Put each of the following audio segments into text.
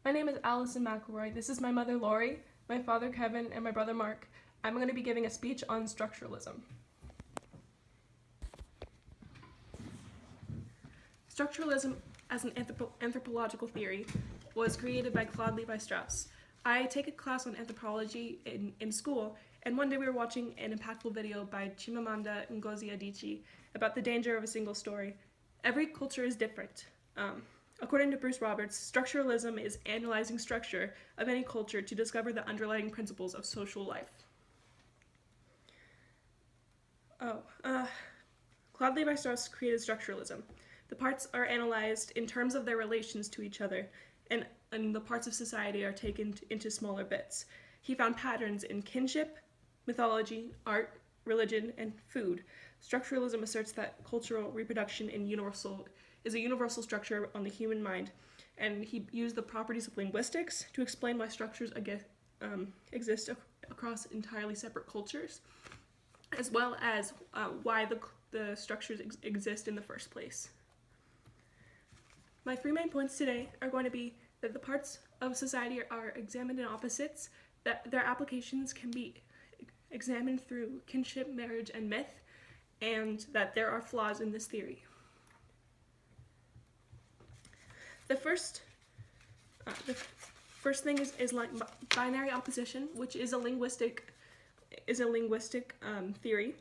My name is Allison McElroy. This is my mother Lori, my father Kevin, and my brother Mark. I'm going to be giving a speech on structuralism. Structuralism as an anthropological theory was created by Claude Levi-Strauss. I take a class on anthropology in school, and one day we were watching an impactful video by Chimamanda Ngozi Adichie about the danger of a single story. Every culture is different. According to Bruce Roberts, structuralism is analyzing structure of any culture to discover the underlying principles of social life. Claude Levi-Strauss created structuralism. The parts are analyzed in terms of their relations to each other, and the parts of society are taken into smaller bits. He found patterns in kinship, mythology, art, religion, and food. Structuralism asserts that cultural reproduction is a universal structure on the human mind, and he used the properties of linguistics to explain why structures exist across entirely separate cultures, as well as why the structures exist in the first place. My three main points today are going to be that the parts of society are examined in opposites, that their applications can be examined through kinship, marriage, and myth, and that there are flaws in this theory. The first thing is like binary opposition, which is a linguistic theory.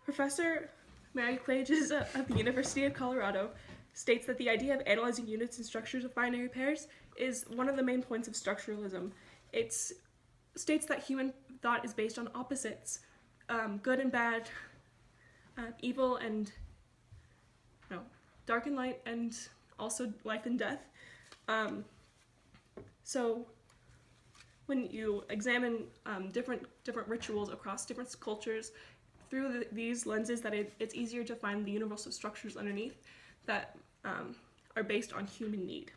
Professor Mary Klages of the University of Colorado states that the idea of analyzing units and structures of binary pairs is one of the main points of structuralism. It states that human thought is based on opposites, good and bad, evil and dark and light, and also life and death. So when you examine different rituals across different cultures through these lenses, that it's easier to find the universal structures underneath that are based on human need.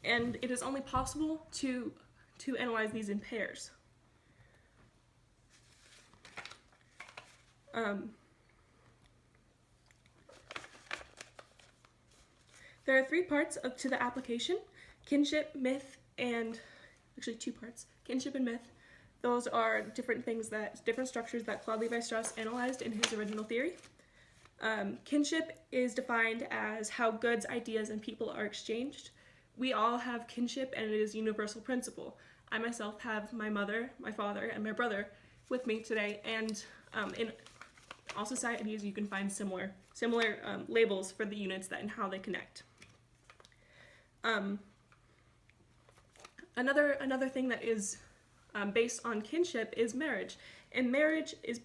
And it is only possible to analyze these in pairs. There are three parts to the application: kinship, myth, and actually two parts: kinship and myth. Those are different structures that Claude Levi-Strauss analyzed in his original theory. Kinship is defined as how goods, ideas, and people are exchanged. We all have kinship, and it is a universal principle. I myself have my mother, my father, and my brother with me today, and in all societies you can find similar labels for the units and how they connect. Another thing that is based on kinship is marriage, and marriage is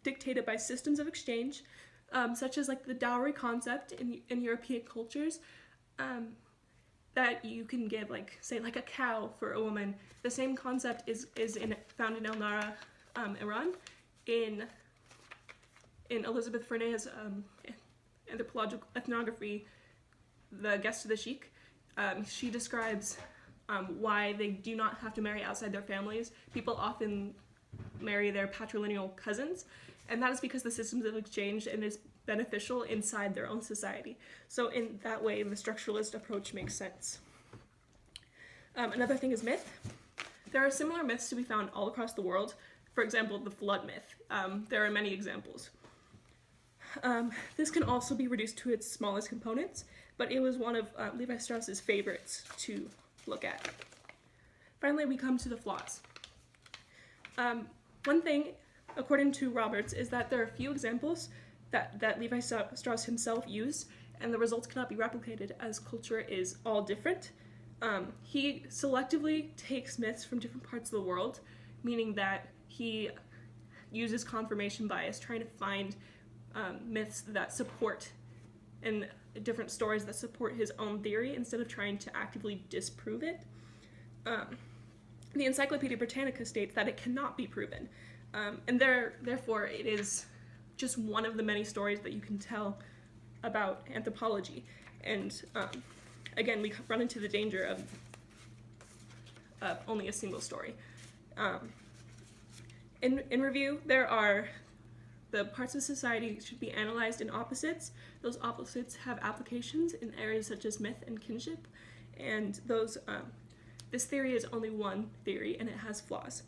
dictated by systems of exchange, such as like the dowry concept in European cultures, that you can give say a cow for a woman. The same concept is found in El Nara, Iran, in Elizabeth Fernay's anthropological ethnography, The Guest of the Sheik. She describes why they do not have to marry outside their families. People often marry their patrilineal cousins, and that is because the systems of exchange and is beneficial inside their own society. So in that way, the structuralist approach makes sense. Another thing is myth. There are similar myths to be found all across the world. For example, the flood myth. There are many examples. This can also be reduced to its smallest components, but it was one of Levi-Strauss's favorites to look at. Finally, we come to the flaws. One thing, according to Roberts, is that there are few examples that Levi-Strauss himself used, and the results cannot be replicated as culture is all different. He selectively takes myths from different parts of the world, meaning that he uses confirmation bias, trying to find myths that support and different stories that support his own theory instead of trying to actively disprove it. The Encyclopedia Britannica states that it cannot be proven, and therefore it is just one of the many stories that you can tell about anthropology. And again, we run into the danger of only a single story. In review, there are The parts of society should be analyzed in opposites. Those opposites have applications in areas such as myth and kinship, and this theory is only one theory, and it has flaws.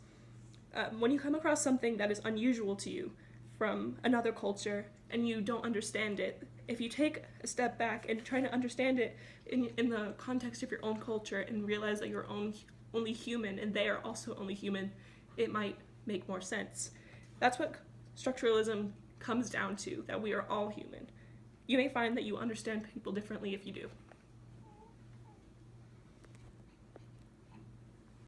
When you come across something that is unusual to you from another culture and you don't understand it, if you take a step back and try to understand it in the context of your own culture and realize that you're only human and they are also only human, it might make more sense. That's what structuralism comes down to, that we are all human. You may find that you understand people differently if you do.